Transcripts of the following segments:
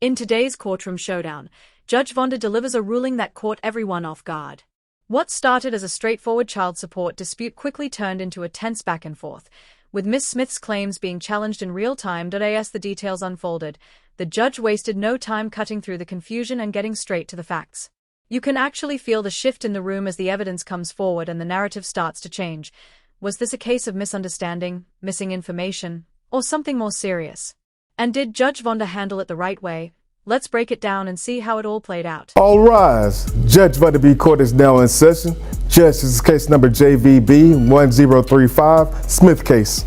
In today's courtroom showdown, Judge Vonda delivers a ruling that caught everyone off guard. What started as a straightforward child support dispute quickly turned into a tense back and forth, with Ms. Smith's claims being challenged in real time. As the details unfolded, the judge wasted no time cutting through the confusion and getting straight to the facts. You can actually feel the shift in the room as the evidence comes forward and the narrative starts to change. Was this a case of misunderstanding, missing information, or something more serious? And did Judge Vonda handle it the right way? Let's break it down and see how it all played out. All rise. Judge Vonda B. Court is now in session. Judge, this is case number JVB 1035, Smith case.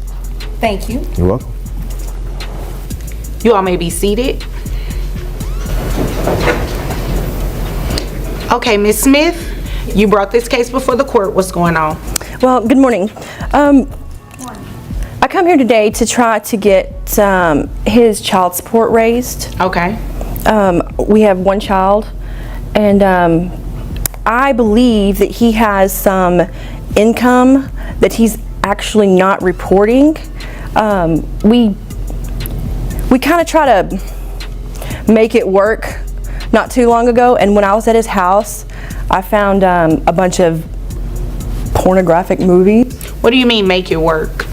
Thank you. You're welcome. You all may be seated. Okay, Ms. Smith, you brought this case before the court. What's going on? Well, good morning. I come here today to try to get his child support raised. Okay. We have one child, and I believe that he has some income that he's actually not reporting. We kind of try to make it work not too long ago, and when I was at his house, I found a bunch of pornographic movies. What do you mean make it work?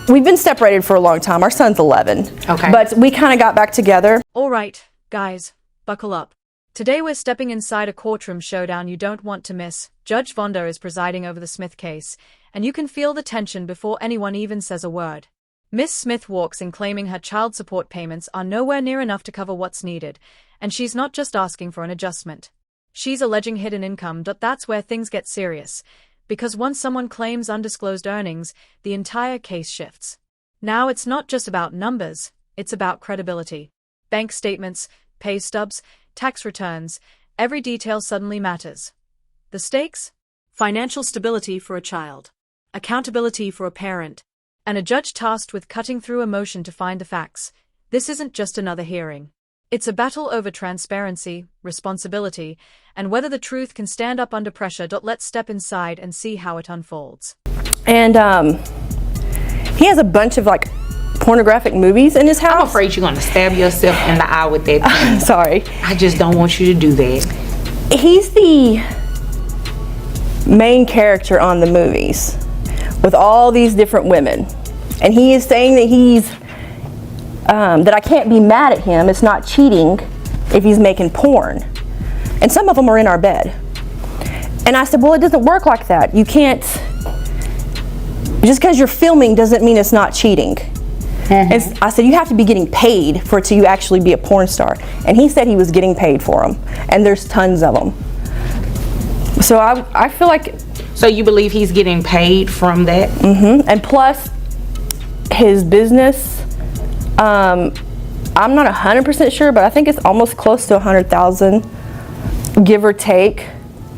We've been separated for a long time. Our son's 11. Okay. But we kind of got back together. All right, guys, buckle up. Today we're stepping inside a courtroom showdown you don't want to miss. Judge Vonda is presiding over the Smith case, and you can feel the tension before anyone even says a word. Miss Smith walks in claiming her child support payments are nowhere near enough to cover what's needed, and she's not just asking for an adjustment. She's alleging hidden income. That's where things get serious, because once someone claims undisclosed earnings, the entire case shifts. Now it's not just about numbers, it's about credibility. Bank statements, pay stubs, tax returns, every detail suddenly matters. The stakes? Financial stability for a child, accountability for a parent, and a judge tasked with cutting through emotion to find the facts. This isn't just another hearing. It's a battle over transparency, responsibility, and whether the truth can stand up under pressure. Let's step inside and see how it unfolds. And he has a bunch of pornographic movies in his house. I'm afraid you're going to stab yourself in the eye with that pen. Sorry. I just don't want you to do that. He's the main character on the movies with all these different women. And he is saying that he's that I can't be mad at him. It's not cheating if he's making porn. And some of them are in our bed. And I said, well, it doesn't work like that. You can't, just because you're filming doesn't mean it's not cheating. And I said, you have to be getting paid for it to actually be a porn star. And he said he was getting paid for them. And there's tons of them. So I feel like... So you believe he's getting paid from that? Mm-hmm. And plus, his business, I'm not 100% sure, but I think it's almost close to 100,000, give or take,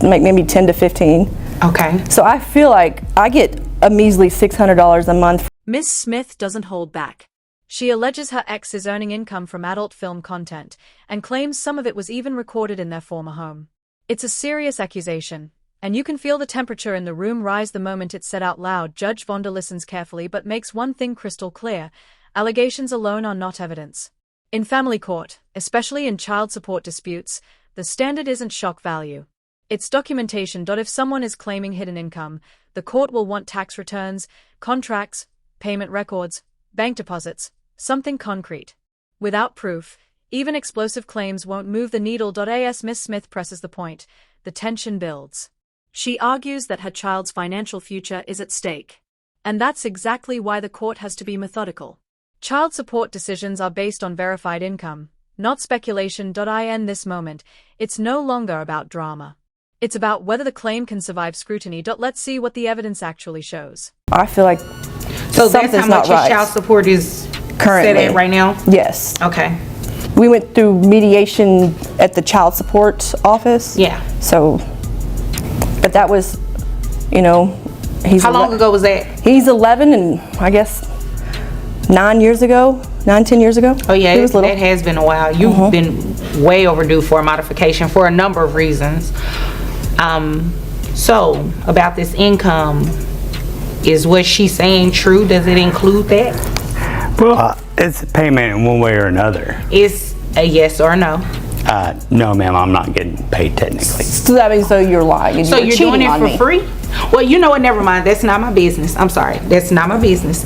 maybe 10 to 15. Okay. So I feel like I get a measly $600 a month. Miss Smith doesn't hold back. She alleges her ex is earning income from adult film content, and claims some of it was even recorded in their former home. It's a serious accusation, and you can feel the temperature in the room rise the moment it's said out loud. Judge Vonda listens carefully but makes one thing crystal clear: allegations alone are not evidence. In family court, especially in child support disputes, the standard isn't shock value. It's documentation. If someone is claiming hidden income, the court will want tax returns, contracts, payment records, bank deposits, something concrete. Without proof, even explosive claims won't move the needle. As Miss Smith presses the point, the tension builds. She argues that her child's financial future is at stake. And that's exactly why the court has to be methodical. Child support decisions are based on verified income, not speculation. In this moment, it's no longer about drama. It's about whether the claim can survive scrutiny. Let's see what the evidence actually shows. I feel like so that's how much his child support is currently set at right now? Yes. Okay. We went through mediation at the child support office. Yeah. So, but that was, he's... How long ago was that? He's 11, and I guess 10 years ago. Oh yeah, he was little. That has been a while. You've been way overdue for a modification for a number of reasons. So about this income, is what she's saying true? Does it include that? Well, it's payment in one way or another. Is A yes or no? No, ma'am, I'm not getting paid technically. So that means you're lying. So you're doing it for free? Well, you know what? Never mind. That's not my business. I'm sorry. That's not my business.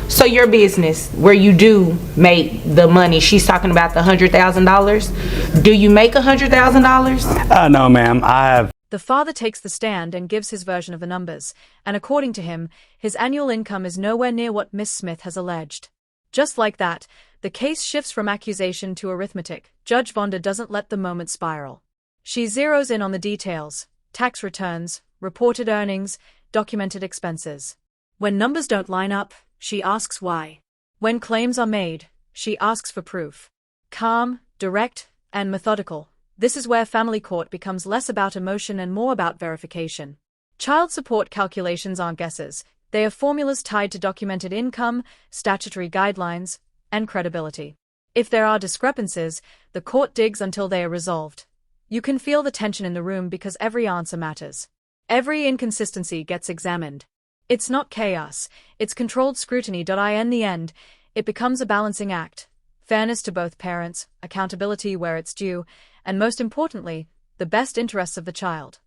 So your business, where you do make the money, she's talking about the $100,000. Do you make $100,000? No, ma'am, I have. The father takes the stand and gives his version of the numbers, and according to him, his annual income is nowhere near what Miss Smith has alleged. Just like that, the case shifts from accusation to arithmetic. Judge Vonda doesn't let the moment spiral. She zeroes in on the details: tax returns, reported earnings, documented expenses. When numbers don't line up, she asks why. When claims are made, she asks for proof. Calm, direct, and methodical. This is where family court becomes less about emotion and more about verification. Child support calculations aren't guesses. They are formulas tied to documented income, statutory guidelines, and credibility. If there are discrepancies, the court digs until they are resolved. You can feel the tension in the room because every answer matters. Every inconsistency gets examined. It's not chaos, it's controlled scrutiny. In the end, it becomes a balancing act. Fairness to both parents, accountability where it's due, and most importantly, the best interests of the child.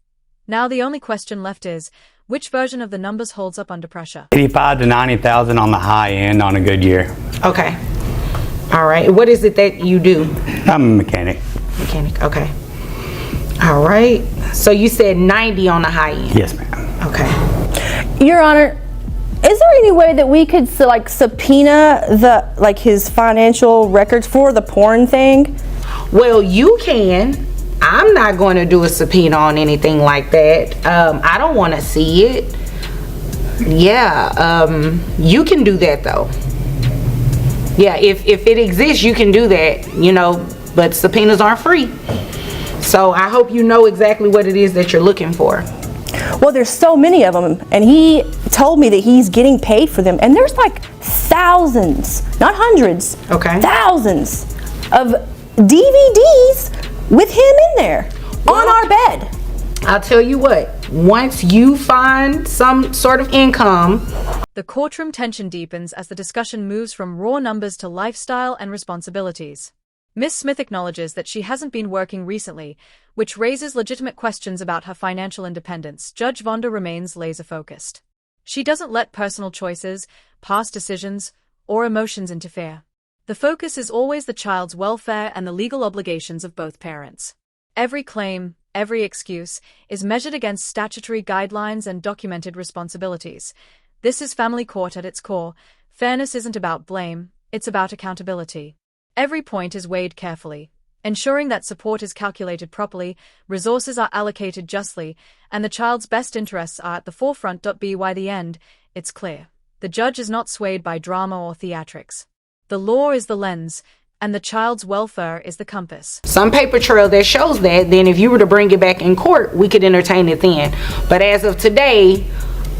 Now the only question left is, which version of the numbers holds up under pressure? 85 to 90,000 on the high end on a good year. Okay. All right. What is it that you do? I'm a mechanic. Mechanic. Okay. All right. So you said 90 on the high end. Yes, ma'am. Okay. Your Honor, is there any way that we could subpoena his financial records for the porn thing? Well, you can. I'm not going to do a subpoena on anything like that. I don't want to see it. Yeah, you can do that though. Yeah, if it exists, you can do that, but subpoenas aren't free. So I hope you know exactly what it is that you're looking for. Well, there's so many of them, and he told me that he's getting paid for them, and there's like thousands, not hundreds, okay, thousands of DVDs with him in there on our bed. I'll tell you what, once you find some sort of income. The courtroom tension deepens as the discussion moves from raw numbers to lifestyle and responsibilities. Miss Smith acknowledges that she hasn't been working recently, which raises legitimate questions about her financial independence. Judge Vonda remains laser-focused. She doesn't let personal choices, past decisions, or emotions interfere. The focus is always the child's welfare and the legal obligations of both parents. Every claim, every excuse, is measured against statutory guidelines and documented responsibilities. This is family court at its core. Fairness isn't about blame, it's about accountability. Every point is weighed carefully, ensuring that support is calculated properly, resources are allocated justly, and the child's best interests are at the forefront. By the end, it's clear. The judge is not swayed by drama or theatrics. The law is the lens, and the child's welfare is the compass. Some paper trail that shows that, then if you were to bring it back in court, we could entertain it then. But as of today,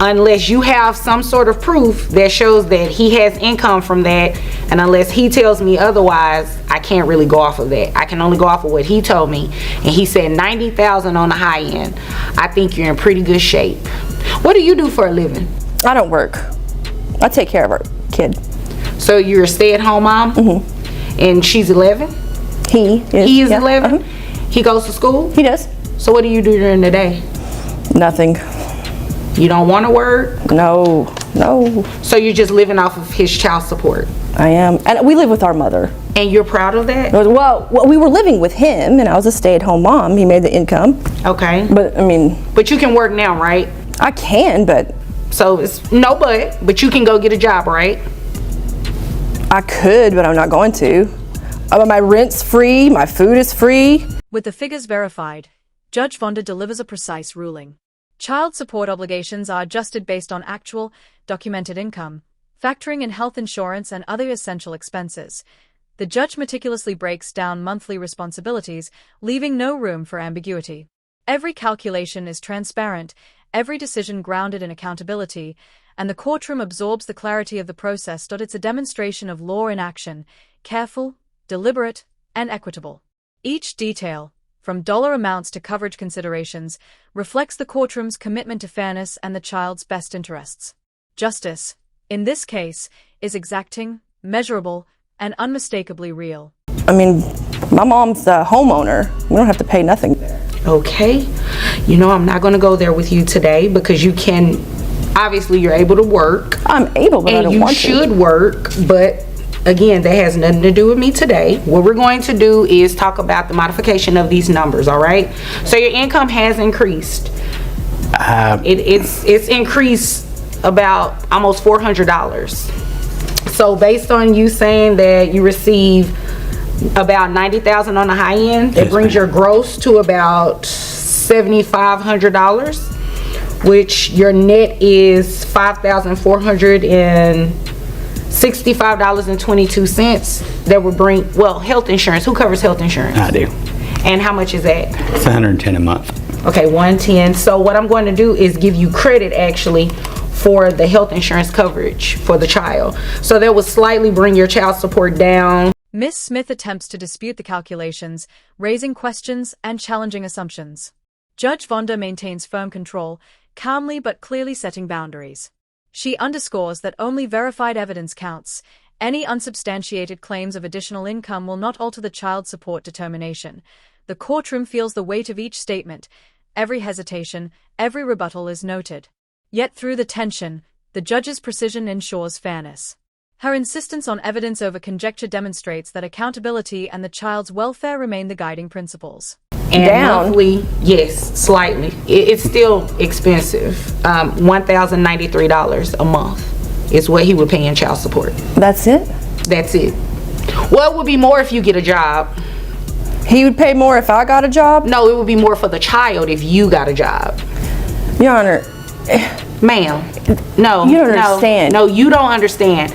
unless you have some sort of proof that shows that he has income from that, and unless he tells me otherwise, I can't really go off of that. I can only go off of what he told me, and he said 90,000 on the high end. I think you're in pretty good shape. What do you do for a living? I don't work. I take care of our kid. So you're a stay-at-home mom? Mm-hmm. And she's 11? He is 11? Uh-huh. He goes to school? He does. So what do you do during the day? Nothing. You don't want to work? No. So you're just living off of his child support? I am. And we live with our mother. And you're proud of that? Well, we were living with him, and I was a stay-at-home mom. He made the income. Okay. But you can work now, right? I can, but... So it's no but you can go get a job, right? I could, but I'm not going to. My rent's free, my food is free. With the figures verified, Judge Vonda delivers a precise ruling. Child support obligations are adjusted based on actual, documented income, factoring in health insurance and other essential expenses. The judge meticulously breaks down monthly responsibilities, leaving no room for ambiguity. Every calculation is transparent, every decision grounded in accountability, and the courtroom absorbs the clarity of the process. It's a demonstration of law in action, careful, deliberate, and equitable. Each detail, from dollar amounts to coverage considerations, reflects the courtroom's commitment to fairness and the child's best interests. Justice, in this case, is exacting, measurable, and unmistakably real. I mean, my mom's a homeowner. We don't have to pay nothing. Okay. You know, I'm not going to go there with you today because you can, obviously you're able to work. I'm able, but I and don't you want to. should work, but again, that has nothing to do with me today. What we're going to do is talk about the modification of these numbers, all right? So your income has increased. It's increased about almost $400. So based on you saying that you receive about $90,000 on the high end, that brings your gross to about $7,500, which your net is $5,465.22. That would bring, well, health insurance. Who covers health insurance? I do. And how much is that? It's $110 a month. Okay, 110. So what I'm going to do is give you credit actually for the health insurance coverage for the child. So that will slightly bring your child support down. Ms. Smith attempts to dispute the calculations, raising questions and challenging assumptions. Judge Vonda maintains firm control, calmly but clearly setting boundaries. She underscores that only verified evidence counts. Any unsubstantiated claims of additional income will not alter the child support determination. The courtroom feels the weight of each statement. Every hesitation, every rebuttal is noted. Yet through the tension, the judge's precision ensures fairness. Her insistence on evidence over conjecture demonstrates that accountability and the child's welfare remain the guiding principles. And monthly, yes, slightly. It's still expensive. $1,093 a month is what he would pay in child support. That's it? That's it. Well, it would be more if you get a job. He would pay more if I got a job? No, it would be more for the child if you got a job. Your Honor. Ma'am, no. You don't understand. No, you don't understand.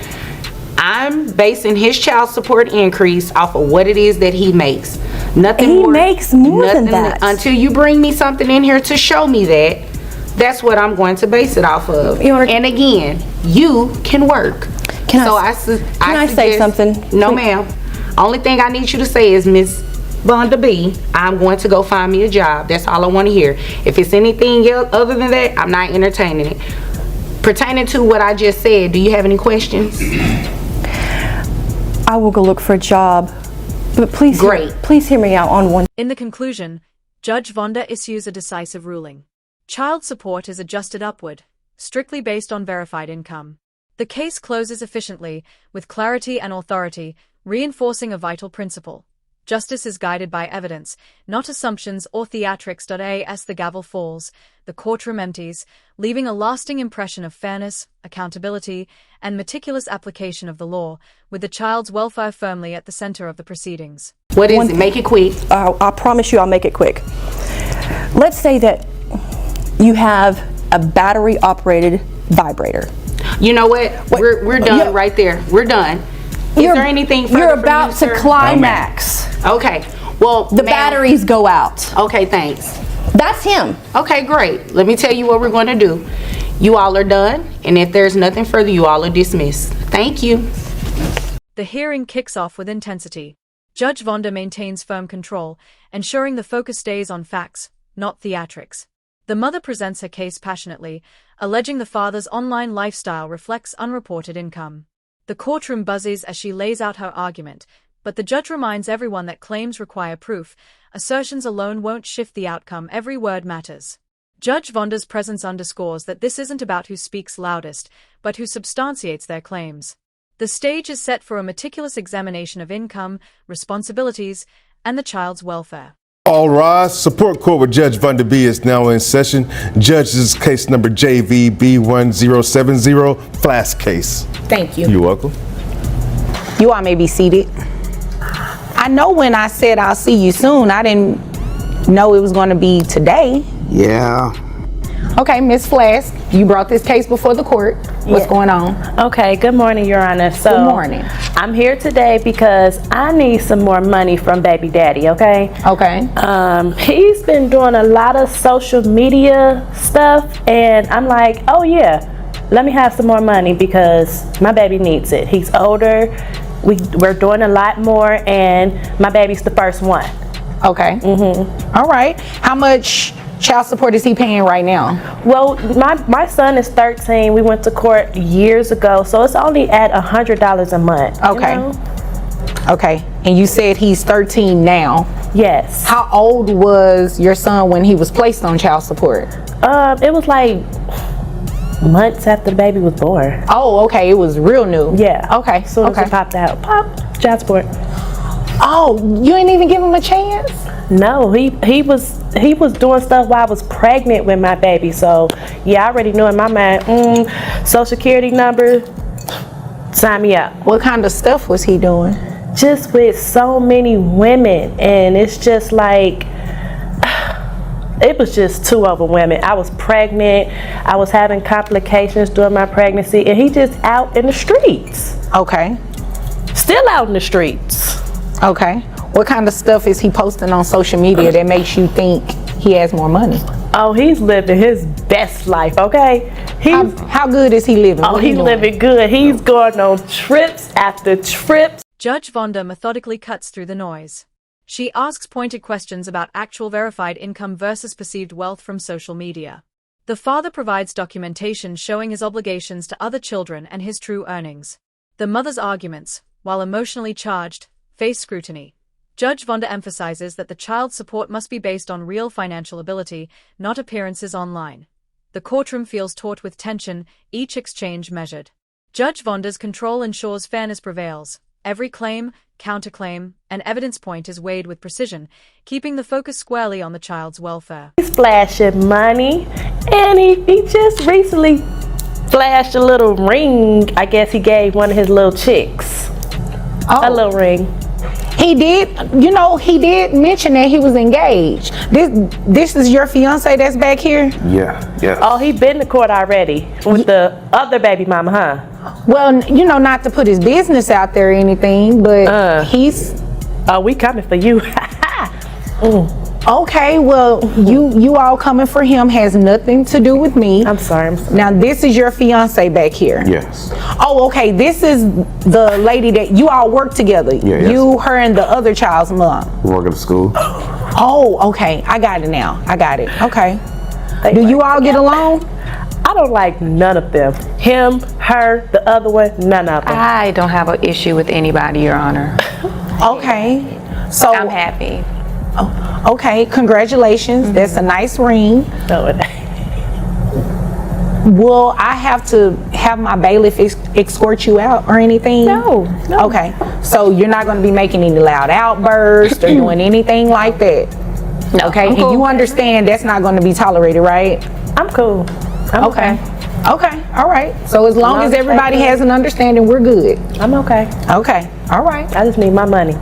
I'm basing his child support increase off of what it is that he makes. Nothing He more. makes more than that. Until you bring me something in here to show me that, that's what I'm going to base it off of. And again, you can work. Can I say something? No, ma'am. Only thing I need you to say is, Miss Vonda B, I'm going to go find me a job. That's all I want to hear. If it's anything else other than that, I'm not entertaining it. Pertaining to what I just said, do you have any questions? I will go look for a job. But please, please hear me out on one. In the conclusion, Judge Vonda issues a decisive ruling. Child support is adjusted upward, strictly based on verified income. The case closes efficiently, with clarity and authority, reinforcing a vital principle. Justice is guided by evidence, not assumptions or theatrics. As the gavel falls, the courtroom empties, leaving a lasting impression of fairness, accountability, and meticulous application of the law, with the child's welfare firmly at the center of the proceedings. What is it? Make it quick. I promise you I'll make it quick. Let's say that you have a battery-operated vibrator. You know what? We're done right there. We're done. Is there anything further You're from about you, to sir? climax. Okay. Well, The batteries go out. Okay, thanks. That's him. Okay, great. Let me tell you what we're going to do. You all are done, and if there's nothing further, you all are dismissed. Thank you. The hearing kicks off with intensity. Judge Vonda maintains firm control, ensuring the focus stays on facts, not theatrics. The mother presents her case passionately, alleging the father's online lifestyle reflects unreported income. The courtroom buzzes as she lays out her argument, but the judge reminds everyone that claims require proof. Assertions alone won't shift the outcome. Every word matters. Judge Vonda's presence underscores that this isn't about who speaks loudest, but who substantiates their claims. The stage is set for a meticulous examination of income, responsibilities, and the child's welfare. All rise. Support court with Judge Vonda B is now in session. Judge's case number JVB1070, Flask case. Thank you. You're welcome. You all may be seated. I know when I said I'll see you soon, I didn't know it was going to be today. Yeah. Okay, Miss Flask, you brought this case before the court. What's going on? Okay, good morning, Your Honor. Good morning. I'm here today because I need some more money from baby daddy, okay? Okay. He's been doing a lot of social media stuff, and I'm like, oh yeah, let me have some more money because my baby needs it. He's older, we're doing a lot more, and my baby's the first one. Okay. All right. How much child support is he paying right now? Well, my son is 13. We went to court years ago, so it's only at $100 a month. Okay. You know? Okay, and you said he's 13 now. Yes. How old was your son when he was placed on child support? It was like months after the baby was born. Oh, okay, it was real new. Yeah. Okay, As soon as it popped out, child support. Oh, you didn't even give him a chance? No, he was doing stuff while I was pregnant with my baby. So yeah, I already knew in my mind, social security number, sign me up. What kind of stuff was he doing? Just with so many women, and it's just like, it was just too overwhelming. I was pregnant, I was having complications during my pregnancy, and he just out in the streets. Okay. Still out in the streets. Okay. What kind of stuff is he posting on social media that makes you think he has more money? Oh, he's living his best life, okay? How good is he living? Oh, he's living good. He's going on trips after trips. Judge Vonda methodically cuts through the noise. She asks pointed questions about actual verified income versus perceived wealth from social media. The father provides documentation showing his obligations to other children and his true earnings. The mother's arguments, while emotionally charged, face scrutiny. Judge Vonda emphasizes that the child's support must be based on real financial ability, not appearances online. The courtroom feels taut with tension, each exchange measured. Judge Vonda's control ensures fairness prevails. Every claim, counterclaim, and evidence point is weighed with precision, keeping the focus squarely on the child's welfare. He's flashing money, and he just recently flashed a little ring. I guess he gave one of his little chicks a little ring. He did, he did mention that he was engaged. This is your fiance that's back here? Yeah. Oh, he been to court already with the other baby mama, huh? Well, not to put his business out there or anything, but he's... Oh, we coming for you. Okay, well, you all coming for him has nothing to do with me. I'm sorry. Now, this is your fiance back here? Yes. Oh, okay, this is the lady that you all work together. Yeah, you, her, and the other child's mom. We work at the school. Oh, okay, I got it now. I got it. Okay. Do you all get along? I don't like none of them. Him, her, the other one, none of them. I don't have an issue with anybody, Your Honor. Okay. So I'm happy. Oh, okay, congratulations. That's a nice ring. No, it Will I have to have my bailiff escort you out or anything? No. Okay, so you're not going to be making any loud outbursts or doing anything like that? No. Okay, I'm cool. and you understand that's not going to be tolerated, right? I'm cool. I'm okay. Okay, all right. So as long as everybody has an understanding, we're good. I'm okay. Okay, all right. I just need my money.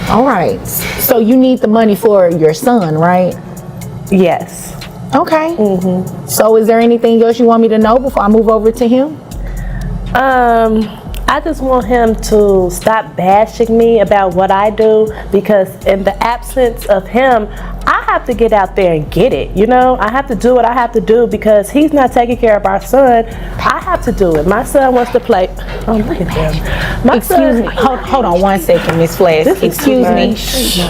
All right. So you need the money for your son, right? Yes. Okay. So is there anything else you want me to know before I move over to him? I just want him to stop bashing me about what I do, because in the absence of him, I have to get out there and get it. I have to do what I have to do because he's not taking care of our son. I have to do it. My son wants to play. Oh, look at them. Excuse me. Hold on one second, Miss Flash. Excuse me.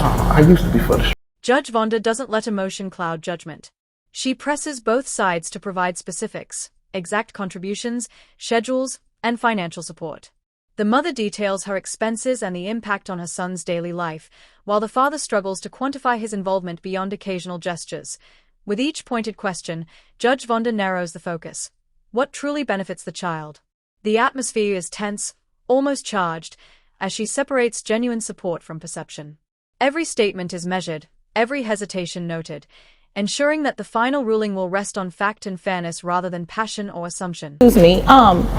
I used to be for the Judge Vonda doesn't let emotion cloud judgment. She presses both sides to provide specifics, exact contributions, schedules, and financial support. The mother details her expenses and the impact on her son's daily life, while the father struggles to quantify his involvement beyond occasional gestures. With each pointed question, Judge Vonda narrows the focus. What truly benefits the child? The atmosphere is tense, almost charged, as she separates genuine support from perception. Every statement is measured, every hesitation noted, ensuring that the final ruling will rest on fact and fairness rather than passion or assumption. Excuse me.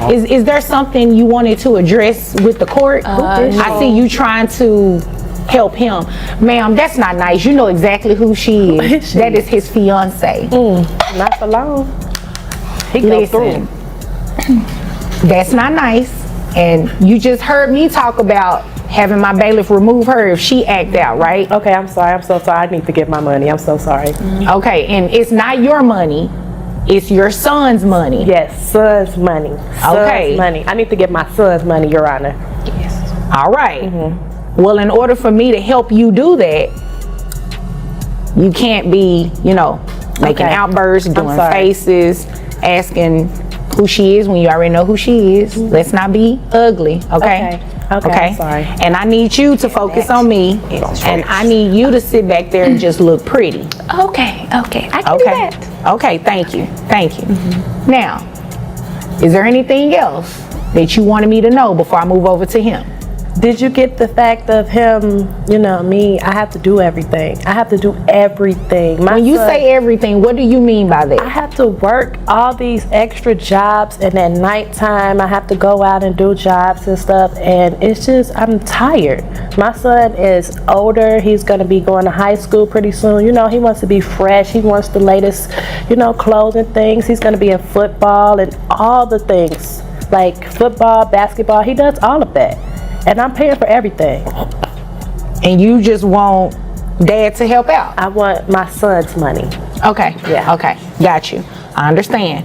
Is there something you wanted to address with the court? I see you trying to help him. Ma'am, that's not nice. You know exactly who she is. That is his fiance. Not for long. He goes through. That's not nice. And you just heard me talk about having my bailiff remove her if she act out, right? Okay, I'm sorry. I'm so sorry. I need to get my money. I'm so sorry. Okay, and it's not your money. It's your son's money. Yes, son's money. Son's money. I need to get my son's money, Your Honor. Yes. All right. Well, in order for me to help you do that, you can't be, making outbursts, doing faces, asking who she is when you already know who she is. Let's not be ugly, okay? Okay, I'm sorry. And I need you to focus on me, and I need you to sit back there and just look pretty. Okay, I can do that. Okay, thank you. Now, is there anything else that you wanted me to know before I move over to him? Did you get the fact of him, me, I have to do everything. I have to do everything. When you say everything, what do you mean by that? I have to work all these extra jobs, and at nighttime I have to go out and do jobs and stuff, and it's just, I'm tired. My son is older. He's going to be going to high school pretty soon. He wants to be fresh. He wants the latest, clothes and things. He's going to be in football and all the things, like football, basketball. He does all of that. And I'm paying for everything. And you just want dad to help out? I want my son's money. Okay. Yeah. Okay. Got you. I understand.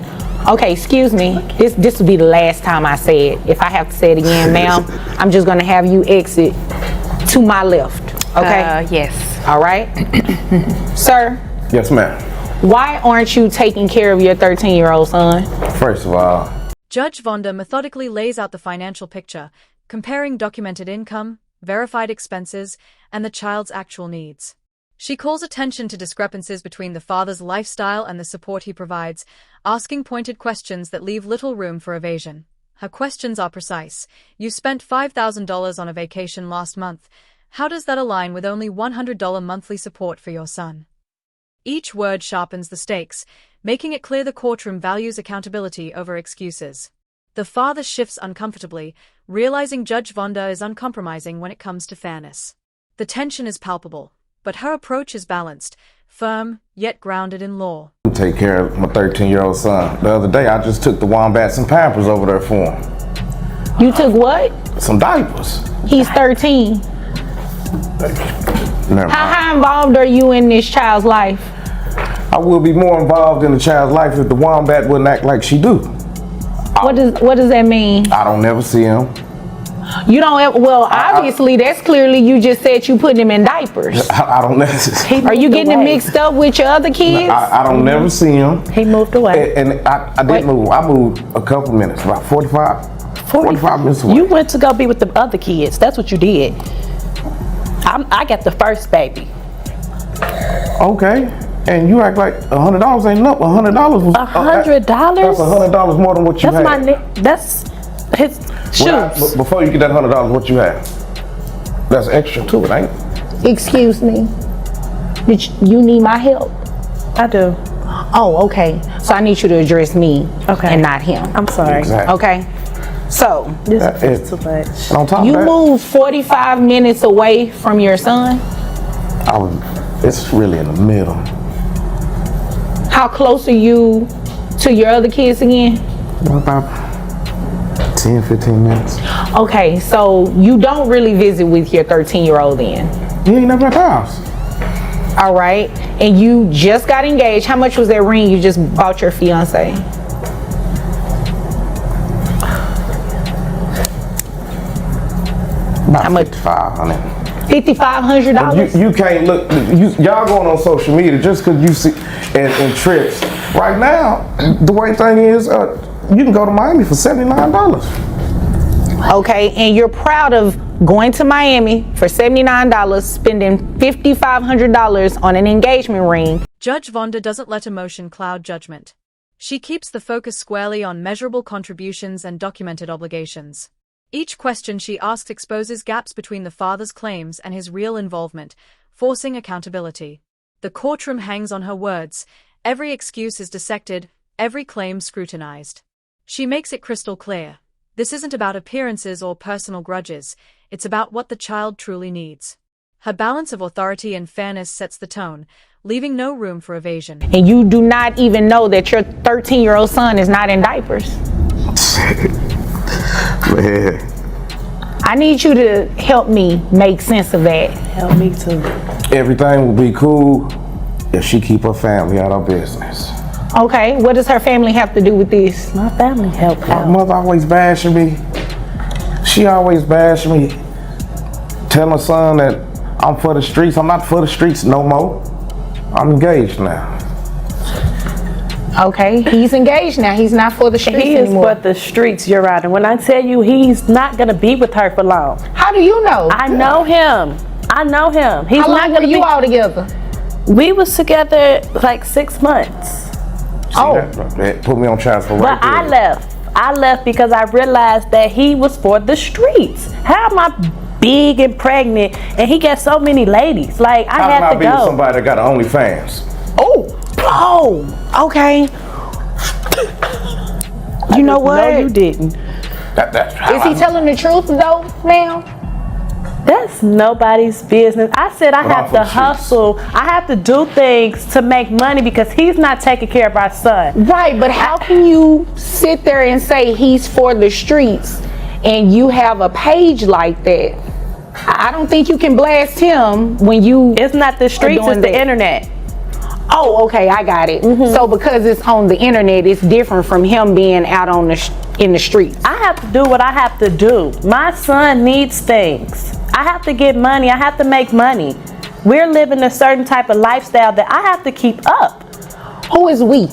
Okay, excuse me. This will be the last time I say it. If I have to say it again, ma'am, I'm just gonna have you exit to my left. Okay? Yes. All right? Sir, Yes, ma'am. why aren't you taking care of your 13-year-old son? First of all, Judge Vonda methodically lays out the financial picture, comparing documented income, verified expenses, and the child's actual needs. She calls attention to discrepancies between the father's lifestyle and the support he provides, asking pointed questions that leave little room for evasion. Her questions are precise. You spent $5,000 on a vacation last month. How does that align with only $100 monthly support for your son? Each word sharpens the stakes, making it clear the courtroom values accountability over excuses. The father shifts uncomfortably, realizing Judge Vonda is uncompromising when it comes to fairness. The tension is palpable, but her approach is balanced, firm, yet grounded in law. take care of my 13-year-old son. The other day, I just took the wombats and Pampers over there for him. You took what? Some diapers. He's 13. Never mind. How involved are you in this child's life? I will be more involved in the child's life if the wombat wouldn't act like she do. What does that mean? I don't never see him. You don't ever, well, obviously that's clearly you just said you put him in diapers. I don't never. Are you getting it mixed up with your other kids? I don't never see him. He moved away. And I did move. I moved a couple minutes, about 45 minutes away. You went to go be with the other kids. That's what you did. I got the first baby. Okay. And you act like $100 ain't enough. $100 was $100? That's $100 more than what you had. That's his shoes. Before you get that $100, what you have? That's extra too, it ain't? Excuse me. You need my help? I do. Oh, okay. So I need you to address me and not him. I'm sorry. Exactly. Okay. So This is too much. And on top you of that, moved 45 minutes away from your son? it's really in the middle. How close are you to your other kids again? About 10, 15 minutes. Okay, so you don't really visit with your 13-year-old then? You ain't never at the house. All right, and you just got engaged. How much was that ring you just bought your fiance? About How much? $500. $5,500? You can't look. Y'all going on social media just because you see and trips. Right now, the way thing is, you can go to Miami for $79. Okay, and you're proud of going to Miami for $79, spending $5,500 on an engagement ring. Judge Vonda doesn't let emotion cloud judgment. She keeps the focus squarely on measurable contributions and documented obligations. Each question she asks exposes gaps between the father's claims and his real involvement, forcing accountability. The courtroom hangs on her words. Every excuse is dissected, every claim scrutinized. She makes it crystal clear. This isn't about appearances or personal grudges, it's about what the child truly needs. Her balance of authority and fairness sets the tone, leaving no room for evasion. And you do not even know that your 13-year-old son is not in diapers. Man. I need you to help me make sense of that. Help me too. Everything will be cool if she keep her family out of business. Okay, what does her family have to do with this? My family helped My out. mother always bashing me. She always bashing me. Tell her son that I'm for the streets. I'm not for the streets no more. I'm engaged now. Okay, he's engaged now. He's not for the streets He is anymore. for the streets, Your Honor. When I tell you he's not gonna be with her for long. How do you know? I know him. I know him. He's How not long were gonna you be. all together? We was together like 6 months. That put me on child support right But I left. I left because I realized that he was for the streets. How am I big and pregnant and he got so many ladies? Like, I How had can I to be with go. somebody that got an OnlyFans? Oh, okay. You know what? No, you didn't. That's how Is he telling the truth though now? That's nobody's business. I said I But I'm have for to the streets. hustle. I have to do things to make money because he's not taking care of our son. Right, but how can you sit there and say he's for the streets and you have a page like that? I don't think you can blast him when you. It's not the streets, doing it's the that. internet. Oh, okay, I got it. So because it's on the internet, it's different from him being out on in the streets. I have to do what I have to do. My son needs things. I have to get money. I have to make money. We're living a certain type of lifestyle that I have to keep up. Who is we?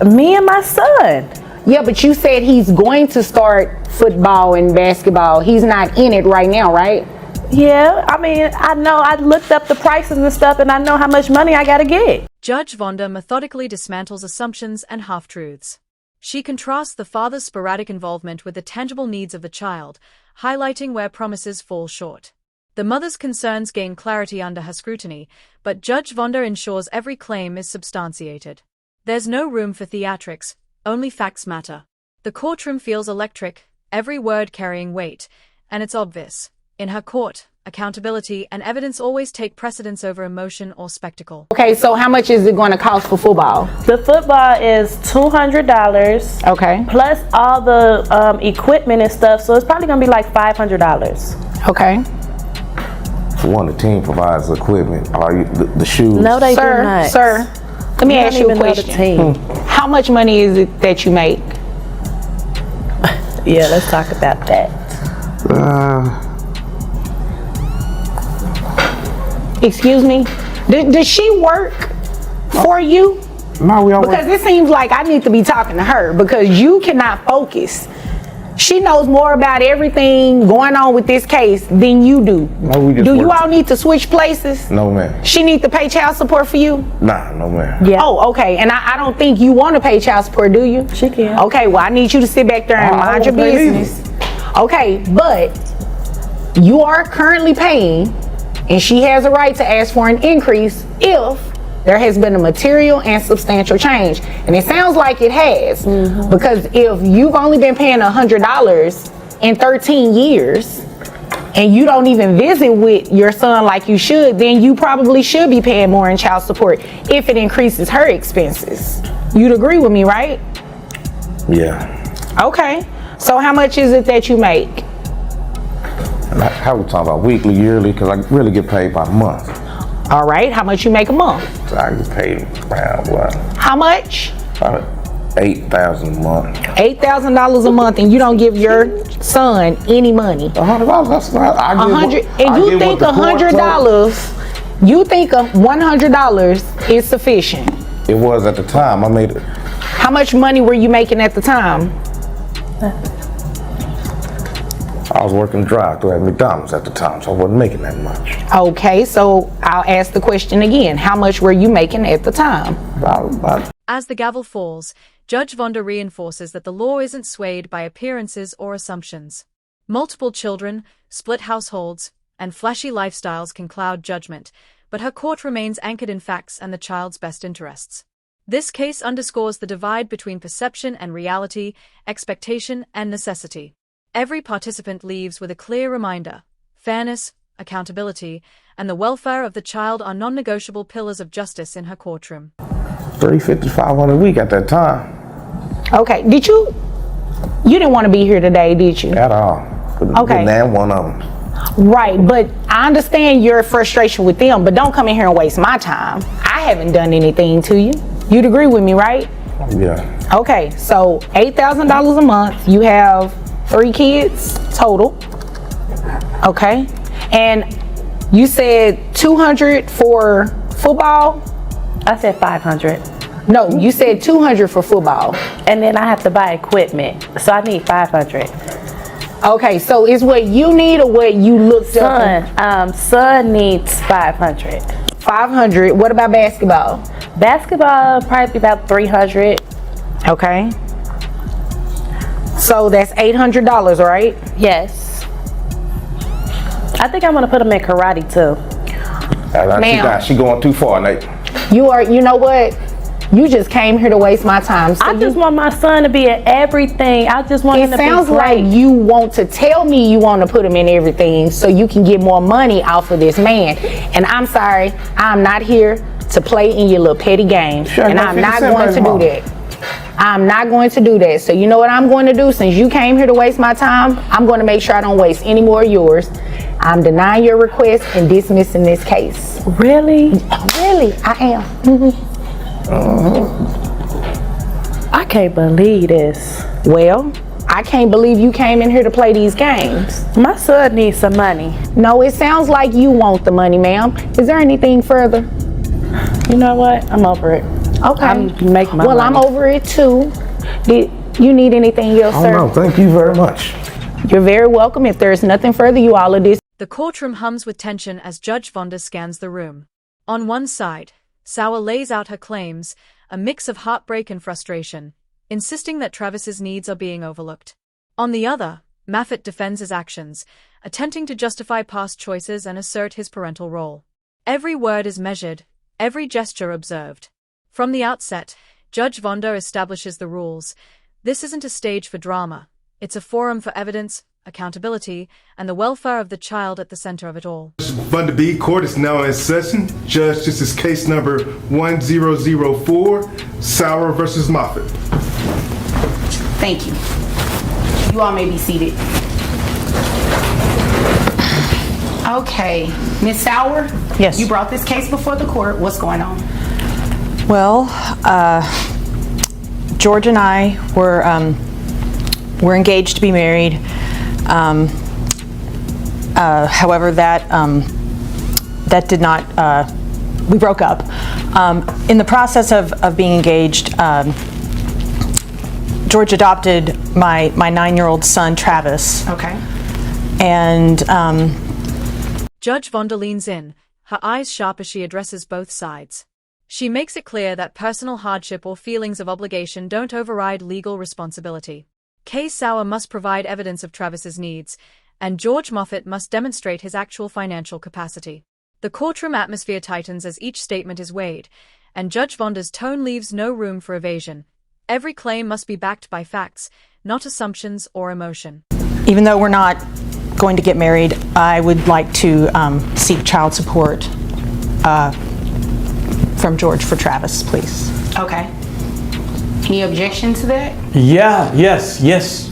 Me and my son. Yeah, but you said he's going to start football and basketball. He's not in it right now, right? Yeah, I mean, I know I looked up the prices and stuff and I know how much money I gotta get. Judge Vonda methodically dismantles assumptions and half-truths. She contrasts the father's sporadic involvement with the tangible needs of the child, highlighting where promises fall short. The mother's concerns gain clarity under her scrutiny, but Judge Vonda ensures every claim is substantiated. There's no room for theatrics, only facts matter. The courtroom feels electric, every word carrying weight, and it's obvious. In her court, accountability and evidence always take precedence over emotion or spectacle. Okay, so how much is it going to cost for football? The football is $200 Okay. plus all the equipment and stuff, so it's probably gonna be like $500. Okay. One, the team provides the equipment, or the shoes. No, they do Sir, not. sir, let me You ask don't you a even know the question. team. How much money is it that you make? Yeah, let's talk about that. Excuse me? Does she work for you? No, we all Because it seems like I need to be talking to her because you cannot focus. She knows more about everything going on with this case than you do. No, we just Do you work. all need to switch places? No, man. She need to pay child support for you? Nah, no, man. Yeah. Oh, okay. And I don't think you want to pay child support, do you? She can. Okay, well, I need you to sit back there and I mind your won't pay business. Okay, but you are currently paying, and she has a right to ask for an increase if there has been a material and substantial change. And it sounds like it has, because if you've only been paying $100 in 13 years, and you don't even visit with your son like you should, then you probably should be paying more in child support if it increases her expenses. You'd agree with me, right? Yeah. Okay. So how much is it that you make? How we talking about weekly, yearly? Because I really get paid by month. All right. How much you make a month? So I get paid around what? How much? About $8,000 a month. $8,000 a month, and you don't give your son any money. $100. That's not. I give $100, and you think $100? You think $100 is sufficient? It was at the time. I made it. How much money were you making at the time? I was working drive-thru at McDonald's at the time, so I wasn't making that much. Okay, so I'll ask the question again. How much were you making at the time? About As the gavel falls, Judge Vonda reinforces that the law isn't swayed by appearances or assumptions. Multiple children, split households, and flashy lifestyles can cloud judgment, but her court remains anchored in facts and the child's best interests. This case underscores the divide between perception and reality, expectation and necessity. Every participant leaves with a clear reminder: fairness, accountability, and the welfare of the child are non-negotiable pillars of justice in her courtroom. $350, $500 a week at that time. Okay, you didn't want to be here today, did you? At all. Okay. Didn't have one of them. Right, but I understand your frustration with them, but don't come in here and waste my time. I haven't done anything to you. You'd agree with me, right? Yeah. Okay, so $8,000 a month. You have 3 kids total. Okay, and you said $200 for football. I said 500. No, you said 200 for football. And then I have to buy equipment, so I need 500. Okay, so is what you need or what you looked up? Son needs 500. 500. What about basketball? Basketball probably about 300. Okay. So that's $800, right? Yes. I think I'm gonna put him in karate too. Ma'am. She going too far, Nate. You know what? You just came here to waste my time. So I just want my son to be in everything. I just want him to be It sounds great. like you want to tell me you want to put him in everything so you can get more money off of this man. And I'm sorry, I'm not here to play in your little petty games. Sure, and no, I'm not 50 going to do cents, that. I'm not going to do that. So you know what I'm going to do? Since you came here to waste my time, I'm going to make sure I don't waste any more of yours. I'm denying your request and dismissing this case. Really? Really, I am. I can't believe this. Well, I can't believe you came in here to play these games. My son needs some money. No, it sounds like you want the money, ma'am. Is there anything further? You know what? I'm over it. Okay. I'm making my Well, money. I'm over it too. Did you need anything else, Oh sir? no, thank you very much. You're very welcome. If there's nothing further, you all are dismissed. The courtroom hums with tension as Judge Vonda scans the room. On one side, Sauer lays out her claims, a mix of heartbreak and frustration, insisting that Travis's needs are being overlooked. On the other, Maffitt defends his actions, attempting to justify past choices and assert his parental role. Every word is measured, every gesture observed. From the outset, Judge Vonda establishes the rules. This isn't a stage for drama. It's a forum for evidence, accountability, and the welfare of the child at the center of it all. Vonda B. Court is now in session. Judge, this is case number 1004, Sauer versus Moffitt. Thank you. You all may be seated. Okay, Ms. Sauer? Yes. You brought this case before the court. What's going on? Well, George and I were engaged to be married. However, that did not. We broke up. In the process of being engaged, George adopted my 9-year-old son Travis. Okay. And Judge Vonda leans in, her eyes sharp as she addresses both sides. She makes it clear that personal hardship or feelings of obligation don't override legal responsibility. Kay Sauer must provide evidence of Travis's needs, and George Moffitt must demonstrate his actual financial capacity. The courtroom atmosphere tightens as each statement is weighed, and Judge Vonda's tone leaves no room for evasion. Every claim must be backed by facts, not assumptions or emotion. even though we're not going to get married, I would like to seek child support from George for Travis, please. Okay. Any objection to that? Yes,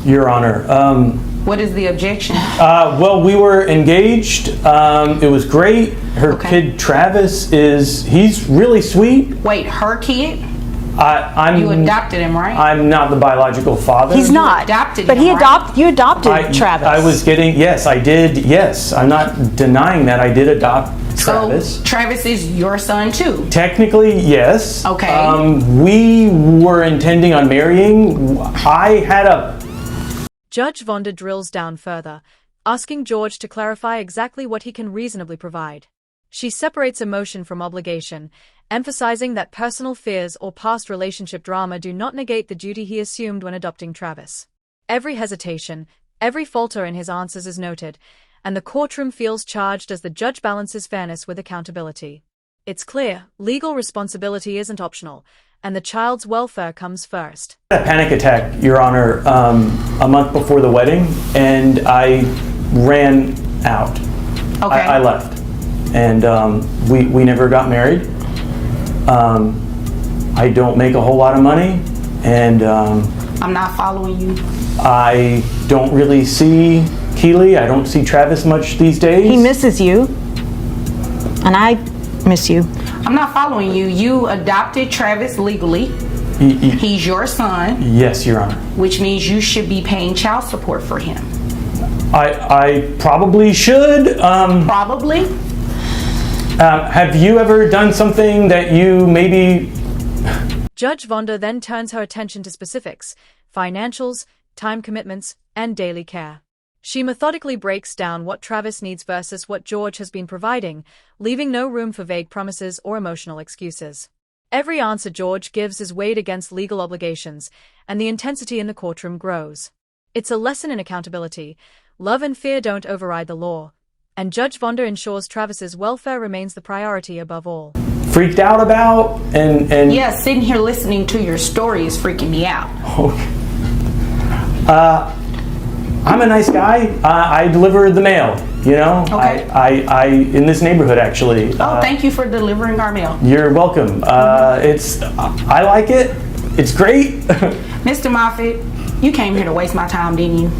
Your Honor. What is the objection? Well, we were engaged. It was great. Her Okay. kid Travis he's really sweet. Wait, her kid? I'm. You adopted him, right? I'm not the biological father. He's not. adopted but him, right? you adopted Travis. I was getting, yes, I did, yes. I'm not denying that. I did adopt Travis. So Travis is your son too? Technically, yes. Okay. We were intending on marrying. I had a... Judge Vonda drills down further, asking George to clarify exactly what he can reasonably provide. She separates emotion from obligation, emphasizing that personal fears or past relationship drama do not negate the duty he assumed when adopting Travis. Every hesitation, every falter in his answers is noted, and the courtroom feels charged as the judge balances fairness with accountability. It's clear, legal responsibility isn't optional, and the child's welfare comes first. I had a panic attack, Your Honor, a month before the wedding, and I ran out. Okay. I left, and we never got married. I don't make a whole lot of money, and I'm not following you. I don't really see Keely. I don't see Travis much these days. He misses you, and I miss you. I'm not following you. You adopted Travis legally. He's your son, Yes, Your Honor. which means you should be paying child support for him. I probably should. Probably. Have you ever done something that you maybe Judge Vonda then turns her attention to specifics, financials, time commitments, and daily care. She methodically breaks down what Travis needs versus what George has been providing, leaving no room for vague promises or emotional excuses. Every answer George gives is weighed against legal obligations, and the intensity in the courtroom grows. It's a lesson in accountability. Love and fear don't override the law, and Judge Vonda ensures Travis's welfare remains the priority above all. Freaked out about and Yeah, sitting here listening to your story is freaking me out. I'm a nice guy. I deliver the mail, you know. Okay. I in this neighborhood actually. Thank you for delivering our mail. You're welcome. I like it. It's great. Mr. Moffitt, you came here to waste my time, didn't you?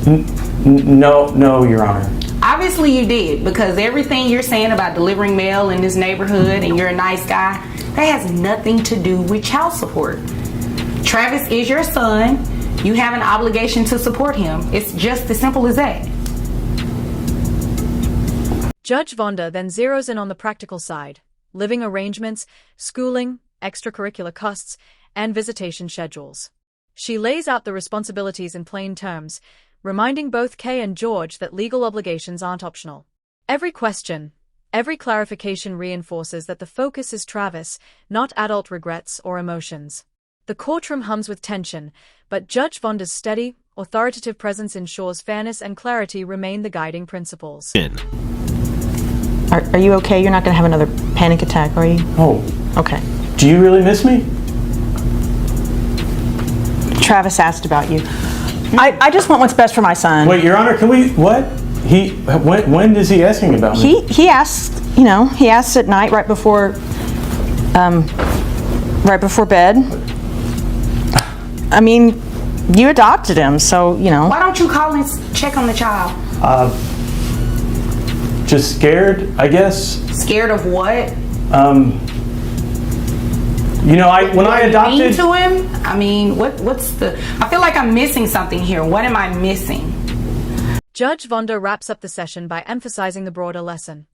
No, Your Honor. Obviously you did, because everything you're saying about delivering mail in this neighborhood and you're a nice guy, that has nothing to do with child support. Travis is your son. You have an obligation to support him. It's just as simple as that. Judge Vonda then zeroes in on the practical side: living arrangements, schooling, extracurricular costs, and visitation schedules. She lays out the responsibilities in plain terms, reminding both Kay and George that legal obligations aren't optional. Every question, every clarification reinforces that the focus is Travis, not adult regrets or emotions. The courtroom hums with tension, but Judge Vonda's steady, authoritative presence ensures fairness and clarity remain the guiding principles. Are you okay? You're not going to have another panic attack, are you? Oh. Okay. Do you really miss me? Travis asked about you. I just want what's best for my son. Wait, Your Honor, can we, what? When is he asking about me? He asked, he asked at night right before bed. I mean, you adopted him, so, Why don't you call and check on the child? Just scared, I guess. Scared of what? When I adopted... Mean to him? I mean, I feel like I'm missing something here. What am I missing? Judge Vonda wraps up the session by emphasizing the broader lesson.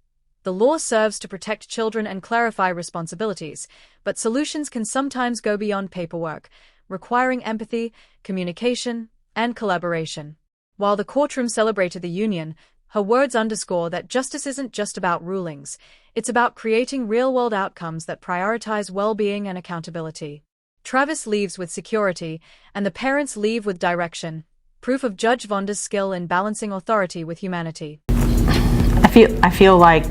The law serves to protect children and clarify responsibilities, but solutions can sometimes go beyond paperwork, requiring empathy, communication, and collaboration. While the courtroom celebrated the union, her words underscore that justice isn't just about rulings, it's about creating real-world outcomes that prioritize well-being and accountability. Travis leaves with security, and the parents leave with direction, proof of Judge Vonda's skill in balancing authority with humanity. I feel like,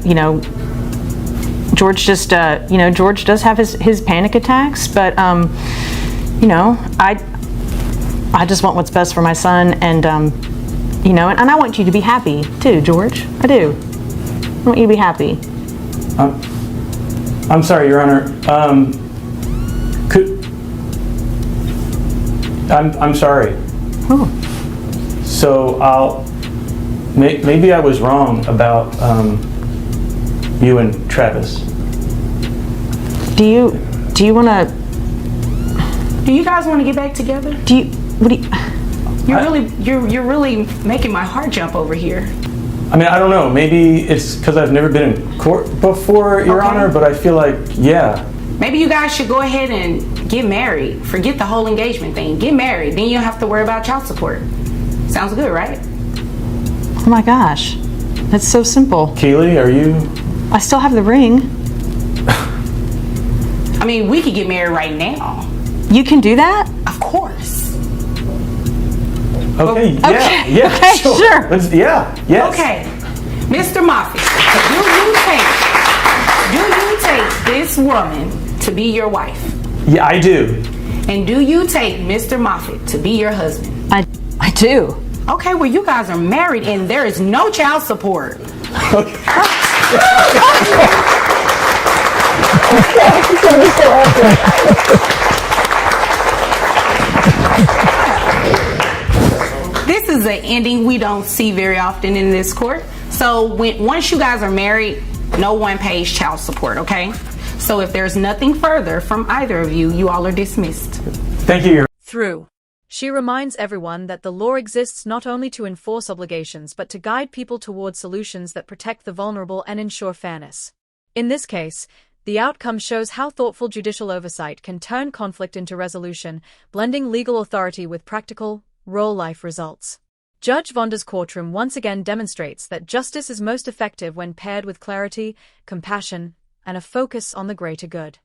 George just, George does have his panic attacks, but, I just want what's best for my son, and I want you to be happy too, George. I do. I want you to be happy. I'm sorry, Your Honor. I'm sorry. Oh. So maybe I was wrong about you and Travis. Do you want to? Do you guys want to get back together? You're really making my heart jump over here. I mean, I don't know. Maybe it's because I've never been in court before, Your Honor, but I feel like, yeah. Maybe you guys should go ahead and get married. Forget the whole engagement thing. Get married. Then you don't have to worry about child support. Sounds good, right? Oh my gosh. That's so simple. Keely, are you? I still have the ring. I mean, we could get married right now. You can do that? Of course. Okay, yeah, okay. yeah, okay, sure. Yes. Okay, Mr. Moffitt, do you take this woman to be your wife? Yeah, I do. And do you take Mr. Moffitt to be your husband? I do. Okay, well, you guys are married and there is no child support. This is an ending we don't see very often in this court. So once you guys are married, no one pays child support, okay? So if there's nothing further from either of you, you all are dismissed. Thank you, Your Through. She reminds everyone that the law exists not only to enforce obligations but to guide people towards solutions that protect the vulnerable and ensure fairness. In this case, The outcome shows how thoughtful judicial oversight can turn conflict into resolution, blending legal authority with practical, real-life results. Judge Vonda's courtroom once again demonstrates that justice is most effective when paired with clarity, compassion, and a focus on the greater good.